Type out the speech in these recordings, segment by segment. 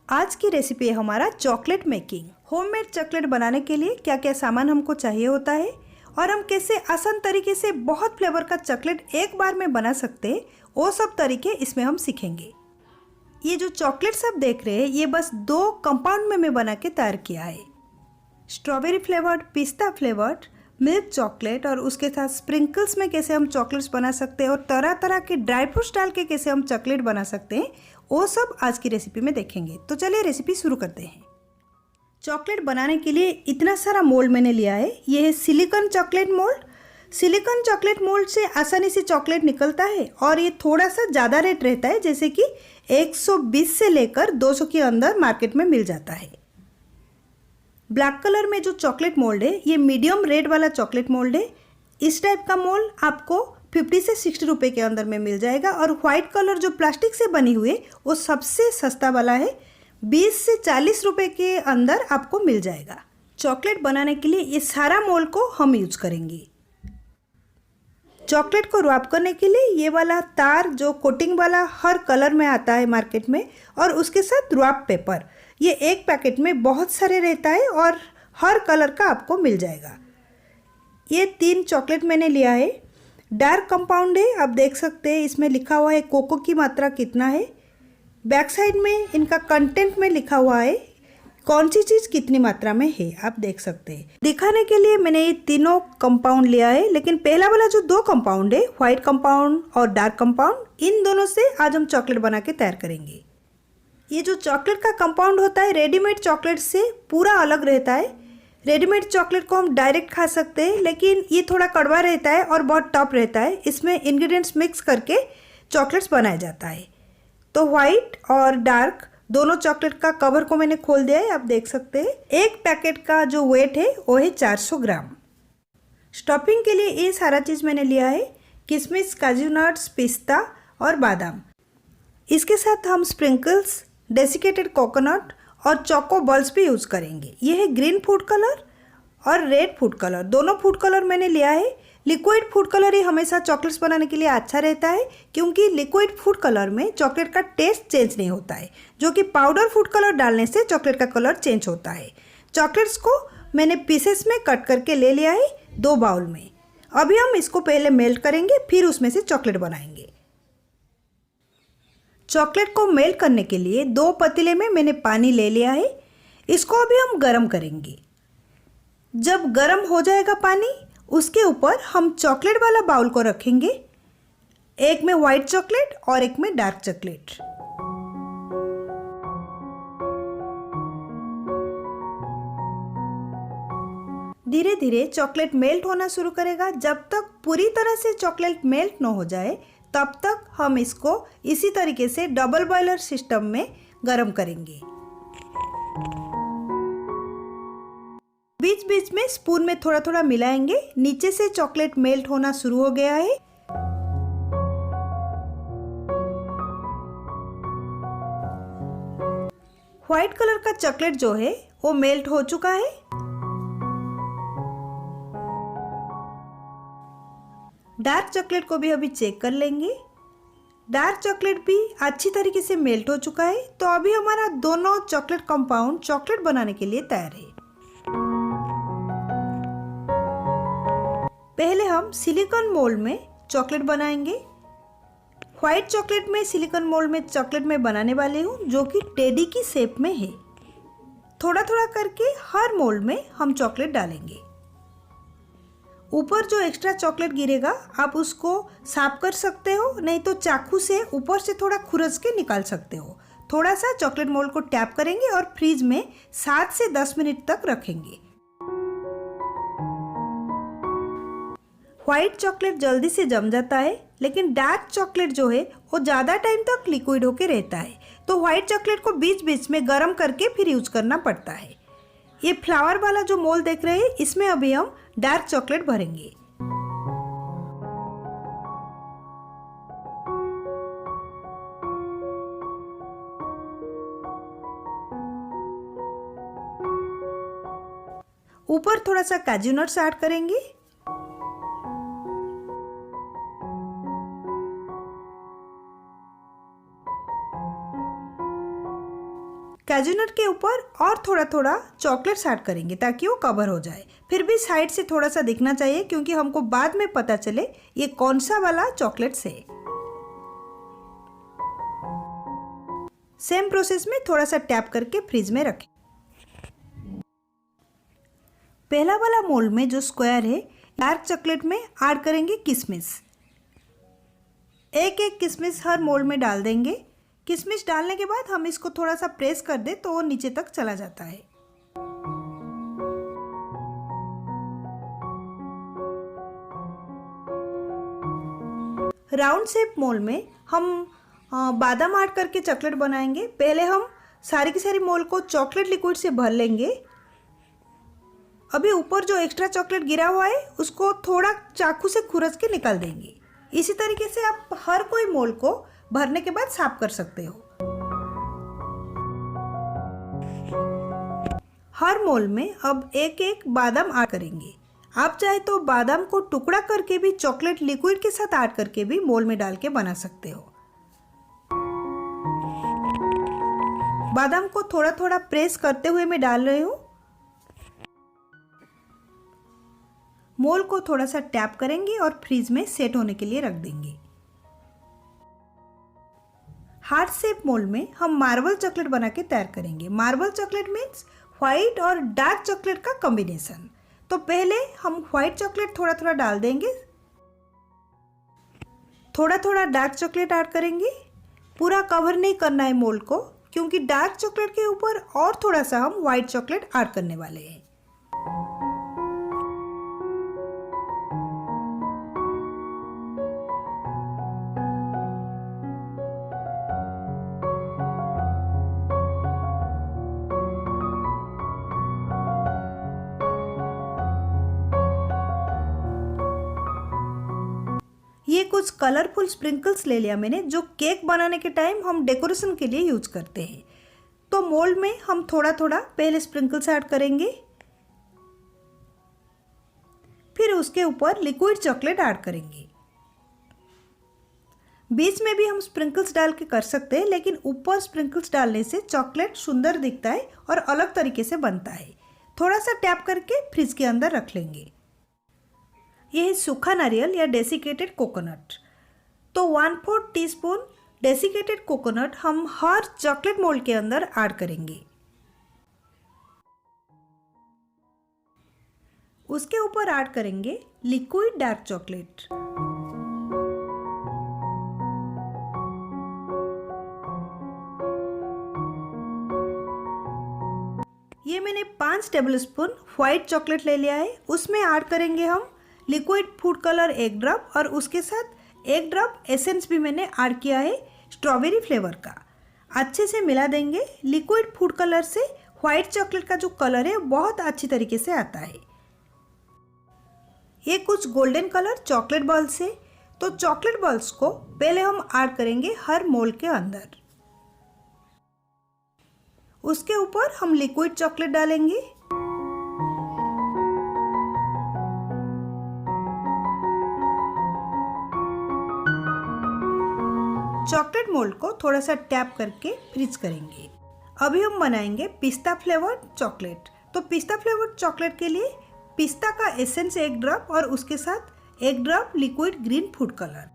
आज की रेसिपी है हमारा चॉकलेट मेकिंग। होममेड चॉकलेट बनाने के लिए क्या क्या सामान हमको चाहिए होता है और हम कैसे आसान तरीके से बहुत फ्लेवर का चॉकलेट एक बार में बना सकते हैं, वो सब तरीके इसमें हम सीखेंगे। ये जो चॉकलेट्स आप देख रहे हैं ये बस 2 कंपाउंड में मैं बना के तैयार किया है। स्ट्रॉबेरी फ्लेवर्ड, पिस्ता फ्लेवर्ड मिल्क चॉकलेट और उसके साथ स्प्रिंकल्स में कैसे हम चॉकलेट्स बना सकते हैं और तरह तरह के ड्राई फ्रूट्स डाल के कैसे हम चॉकलेट बना सकते हैं, वो सब आज की रेसिपी में देखेंगे। तो चलिए रेसिपी शुरू करते हैं। चॉकलेट बनाने के लिए इतना सारा मोल्ड मैंने लिया है। ये है silicon chocolate mould. Silicon chocolate mould से आसानी से चॉकलेट निकलता है और ये थोड़ा सा ज़्यादा रेट रहता है, जैसे कि 120 से लेकर 200 के अंदर मार्केट में मिल जाता है। ब्लैक कलर में जो चॉकलेट मोल्ड है ये मीडियम रेड वाला चॉकलेट मोल्ड है। इस टाइप का मोल्ड आपको 50 से 60 रुपये के अंदर में मिल जाएगा। और वाइट कलर जो प्लास्टिक से बनी हुई है वो सबसे सस्ता वाला है, 20 से 40 रुपये के अंदर आपको मिल जाएगा। चॉकलेट बनाने के लिए ये सारा मोल्ड को हम यूज करेंगे। चॉकलेट को रैप करने के लिए ये वाला तार जो कोटिंग वाला हर कलर में आता है मार्केट में, और उसके साथ रैप पेपर, ये एक पैकेट में बहुत सारे रहता है और हर कलर का आपको मिल जाएगा। ये 3 चॉकलेट मैंने लिया है। डार्क कंपाउंड है, आप देख सकते हैं इसमें लिखा हुआ है कोको की मात्रा कितना है। बैक साइड में इनका कंटेंट में लिखा हुआ है कौन सी चीज़ कितनी मात्रा में है, आप देख सकते हैं। दिखाने के लिए मैंने ये तीनों कंपाउंड लिया है, लेकिन पहला वाला जो 2 कंपाउंड है, व्हाइट कंपाउंड और डार्क कंपाउंड, इन दोनों से आज हम चॉकलेट बना के तैयार करेंगे। ये जो चॉकलेट का कंपाउंड होता है रेडीमेड चॉकलेट से पूरा अलग रहता है। रेडीमेड चॉकलेट को हम डायरेक्ट खा सकते हैं, लेकिन ये थोड़ा कड़वा रहता है और बहुत टफ रहता है। इसमें इंग्रेडिएंट्स मिक्स करके चॉकलेट्स बनाया जाता है। तो व्हाइट और डार्क दोनों चॉकलेट का कवर को मैंने खोल दिया है, आप देख सकते हैं। एक पैकेट का जो वेट है वो है 400 ग्राम। स्टफिंग के लिए ये सारा चीज़ मैंने लिया है, किशमिश, काजू नट्स, पिस्ता और बादाम। इसके साथ हम स्प्रिंकल्स, डेसिकेटेड कोकोनट और चोको बॉल्स भी यूज़ करेंगे। ये है ग्रीन फूड कलर और रेड फूड कलर, दोनों फूड कलर मैंने लिया है। लिक्विड फूड कलर ही हमेशा चॉकलेट्स बनाने के लिए अच्छा रहता है, क्योंकि लिक्विड फूड कलर में चॉकलेट का टेस्ट चेंज नहीं होता है, जो कि पाउडर फूड कलर डालने से चॉकलेट का कलर चेंज होता है। चॉकलेट्स को मैंने पीसेस में कट करके ले लिया है 2 बाउल में। अभी हम इसको पहले मेल्ट करेंगे, फिर उसमें से चॉकलेट बनाएंगे। चॉकलेट को मेल्ट करने के लिए 2 पतीले में मैंने पानी ले लिया है। इसको अभी हम गरम करेंगे। जब गरम हो जाएगा पानी, उसके ऊपर हम चॉकलेट वाला बाउल को रखेंगे। एक में व्हाइट चॉकलेट और एक में डार्क चॉकलेट। धीरे धीरे चॉकलेट मेल्ट होना शुरू करेगा। जब तक पूरी तरह से चॉकलेट मेल्ट न हो जाए तब तक हम इसको इसी तरीके से डबल बॉयलर सिस्टम में गरम करेंगे। बीच बीच में स्पून में थोड़ा थोड़ा मिलाएंगे। नीचे से चॉकलेट मेल्ट होना शुरू हो गया है। व्हाइट कलर का चॉकलेट जो है वो मेल्ट हो चुका है। डार्क चॉकलेट को भी अभी चेक कर लेंगे। डार्क चॉकलेट भी अच्छी तरीके से मेल्ट हो चुका है। तो अभी हमारा दोनों चॉकलेट कंपाउंड चॉकलेट बनाने के लिए तैयार है। पहले हम सिलिकॉन मोल्ड में चॉकलेट बनाएंगे। व्हाइट चॉकलेट में सिलिकॉन मोल्ड में चॉकलेट में बनाने वाले हूँ, जो कि टेडी की शेप में है। थोड़ा थोड़ा करके हर मोल्ड में हम चॉकलेट डालेंगे। ऊपर जो एक्स्ट्रा चॉकलेट गिरेगा आप उसको साफ कर सकते हो, नहीं तो चाकू से ऊपर से थोड़ा खुरच के निकाल सकते हो। थोड़ा सा चॉकलेट मोल्ड को टैप करेंगे और फ्रीज में 7 से 10 मिनट तक रखेंगे। व्हाइट चॉकलेट जल्दी से जम जाता है, लेकिन डार्क चॉकलेट जो है वो ज़्यादा टाइम तक लिक्विड होके रहता है। तो व्हाइट चॉकलेट को बीच बीच में गर्म करके फिर यूज करना पड़ता है। ये फ्लावर वाला जो मोल्ड देख रहे हैं, इसमें अभी हम डार्क चॉकलेट भरेंगे। ऊपर थोड़ा सा काजू नट्स ऐड करेंगे। कैजुनट के ऊपर और थोड़ा थोड़ा चॉकलेट्स ऐड करेंगे ताकि वो कवर हो जाए। फिर भी साइड से थोड़ा सा दिखना चाहिए क्योंकि हमको बाद में पता चले ये कौन सा वाला चॉकलेट्स है। सेम प्रोसेस में थोड़ा सा टैप करके फ्रिज में रखें। पहला वाला मोल्ड में जो स्क्वायर है डार्क चॉकलेट में ऐड करेंगे किशमिश। एक एक किशमिश हर मोल्ड में डाल देंगे। किशमिश डालने के बाद हम इसको थोड़ा सा प्रेस कर दे तो वो नीचे तक चला जाता है। राउंड शेप मोल्ड में हम बादाम ऐड करके चॉकलेट बनाएंगे। पहले हम सारी की सारी मोल्ड को चॉकलेट लिक्विड से भर लेंगे। अभी ऊपर जो एक्स्ट्रा चॉकलेट गिरा हुआ है उसको थोड़ा चाकू से खुरच के निकाल देंगे। इसी तरीके से आप हर कोई मोल्ड को भरने के बाद साफ कर सकते हो। हर मोल्ड में अब एक एक बादाम ऐड करेंगे। आप चाहे तो बादाम को टुकड़ा करके भी चॉकलेट लिक्विड के साथ ऐड करके भी मोल्ड में डाल के बना सकते हो। बादाम को थोड़ा थोड़ा प्रेस करते हुए मैं डाल रही हूँ। मोल्ड को थोड़ा सा टैप करेंगे और फ्रीज में सेट होने के लिए रख देंगे। हार्ट शेप मोल्ड में हम मार्बल चॉकलेट बना के तैयार करेंगे। मार्बल चॉकलेट मीन्स व्हाइट और डार्क चॉकलेट का कॉम्बिनेशन। तो पहले हम व्हाइट चॉकलेट थोड़ा थोड़ा डाल देंगे, थोड़ा थोड़ा डार्क चॉकलेट ऐड करेंगे। पूरा कवर नहीं करना है मोल्ड को क्योंकि डार्क चॉकलेट के ऊपर और थोड़ा सा हम व्हाइट चॉकलेट ऐड करने वाले हैं। ये कुछ कलरफुल स्प्रिंकल्स ले लिया मैंने जो केक बनाने के टाइम हम डेकोरेशन के लिए यूज करते हैं। तो मोल्ड में हम थोड़ा थोड़ा पहले स्प्रिंकल्स ऐड करेंगे, फिर उसके ऊपर लिक्विड चॉकलेट ऐड करेंगे। बीच में भी हम स्प्रिंकल्स डाल के कर सकते हैं लेकिन ऊपर स्प्रिंकल्स डालने से चॉकलेट सुंदर दिखता है और अलग तरीके से बनता है। थोड़ा सा टैप करके फ्रिज के अंदर रख लेंगे। यह है सूखा नारियल या डेसिकेटेड कोकोनट। तो 1/4 टीस्पून डेसिकेटेड कोकोनट हम हर चॉकलेट मोल्ड के अंदर ऐड करेंगे। उसके ऊपर ऐड करेंगे लिक्विड डार्क चॉकलेट। ये मैंने 5 टेबलस्पून व्हाइट चॉकलेट ले लिया है। उसमें ऐड करेंगे हम लिक्विड फूड कलर 1 ड्रॉप और उसके साथ 1 ड्रॉप एसेंस भी मैंने ऐड किया है स्ट्रॉबेरी फ्लेवर का। अच्छे से मिला देंगे। लिक्विड फूड कलर से व्हाइट चॉकलेट का जो कलर है बहुत अच्छी तरीके से आता है। ये कुछ गोल्डन कलर चॉकलेट बॉल्स है। तो चॉकलेट बॉल्स को पहले हम ऐड करेंगे हर मोल्ड के अंदर। उसके ऊपर हम लिक्विड चॉकलेट डालेंगे। चॉकलेट मोल्ड को थोड़ा सा टैप करके फ्रीज करेंगे। अभी हम बनाएंगे पिस्ता फ्लेवर्ड चॉकलेट। तो पिस्ता फ्लेवर्ड चॉकलेट के लिए पिस्ता का एसेंस 1 ड्रॉप और उसके साथ 1 drop liquid green food colour.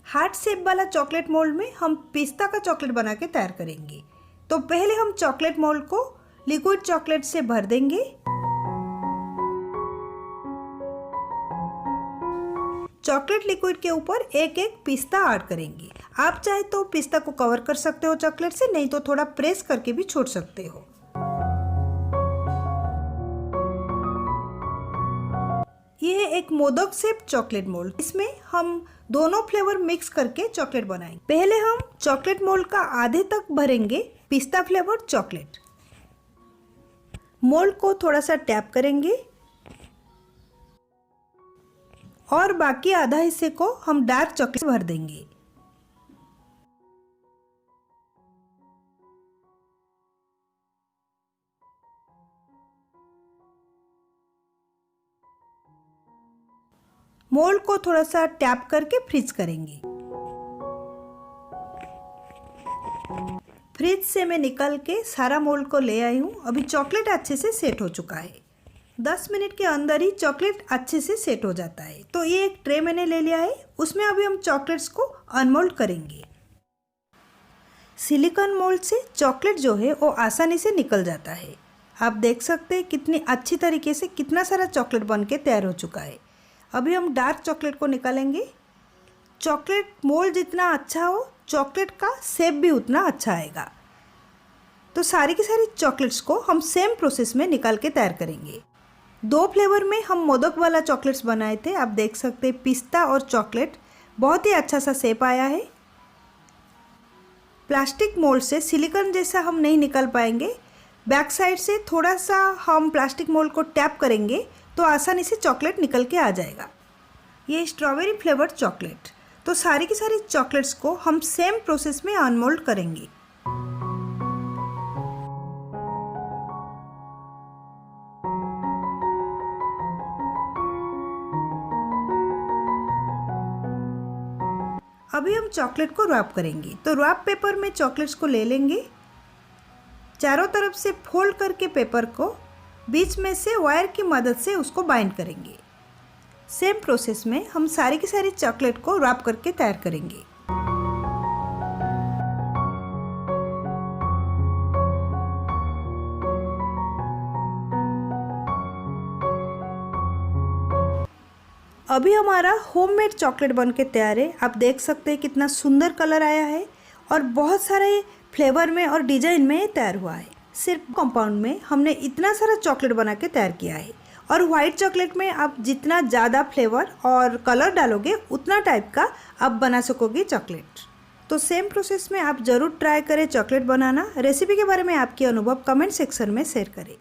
Heart shape वाला चॉकलेट मोल्ड में हम पिस्ता का चॉकलेट बना के तैयार करेंगे। तो पहले हम चॉकलेट मोल्ड को लिक्विड चॉकलेट से भर देंगे। चॉकलेट लिक्विड के ऊपर एक एक पिस्ता ऐड करेंगे। आप चाहे तो पिस्ता को कवर कर सकते हो चॉकलेट से, नहीं तो थोड़ा प्रेस करके भी छोड़ सकते हो। ये है एक मोदक शेप चॉकलेट मोल्ड। इसमें हम दोनों फ्लेवर मिक्स करके चॉकलेट बनाएंगे। पहले हम चॉकलेट मोल्ड का आधे तक भरेंगे पिस्ता फ्लेवर चॉकलेट। मोल्ड को थोड़ा सा टैप करेंगे और बाकी आधा हिस्से को हम डार्क चॉकलेट भर देंगे। मोल्ड को थोड़ा सा टैप करके फ्रीज करेंगे। फ्रिज से मैं निकल के सारा मोल्ड को ले आई हूँ। अभी चॉकलेट अच्छे से सेट हो चुका है। 10 मिनट के अंदर ही चॉकलेट अच्छे से सेट हो जाता है। तो ये एक ट्रे मैंने ले लिया है, उसमें अभी हम चॉकलेट्स को अनमोल्ड करेंगे। सिलिकॉन मोल्ड से चॉकलेट जो है वो आसानी से निकल जाता है। आप देख सकते हैं कितनी अच्छी तरीके से कितना सारा चॉकलेट बन के तैयार हो चुका है। अभी हम डार्क चॉकलेट को निकालेंगे। चॉकलेट मोल्ड जितना अच्छा हो, चॉकलेट का शेप भी उतना अच्छा आएगा। तो सारी की सारी चॉकलेट्स को हम सेम प्रोसेस में निकाल के तैयार करेंगे। 2 फ्लेवर में हम मोदक वाला चॉकलेट्स बनाए थे। आप देख सकते हैं पिस्ता और चॉकलेट बहुत ही अच्छा सा शेप आया है। प्लास्टिक मोल्ड से सिलिकॉन जैसा हम नहीं निकाल पाएंगे। बैक साइड से थोड़ा सा हम प्लास्टिक मोल्ड को टैप करेंगे तो आसानी से चॉकलेट निकल के आ जाएगा। ये स्ट्रॉबेरी फ्लेवर्ड चॉकलेट। तो सारी की सारी चॉकलेट्स को हम सेम प्रोसेस में अनमोल्ड करेंगे। अभी हम चॉकलेट को रैप करेंगे। तो रैप पेपर में चॉकलेट्स को ले लेंगे। चारों तरफ से फोल्ड करके पेपर को बीच में से वायर की मदद से उसको बाइंड करेंगे। सेम प्रोसेस में हम सारी की सारी चॉकलेट को रैप करके तैयार करेंगे। अभी हमारा होममेड चॉकलेट बन के तैयार है। आप देख सकते हैं कितना सुंदर कलर आया है और बहुत सारे फ्लेवर में और डिजाइन में तैयार हुआ है। सिर्फ कंपाउंड में हमने इतना सारा चॉकलेट बना के तैयार किया है। और वाइट चॉकलेट में आप जितना ज़्यादा फ्लेवर और कलर डालोगे उतना टाइप का आप बना सकोगे चॉकलेट। तो सेम प्रोसेस में आप ज़रूर ट्राई करें चॉकलेट बनाना। रेसिपी के बारे में आपके अनुभव कमेंट सेक्शन में शेयर करें।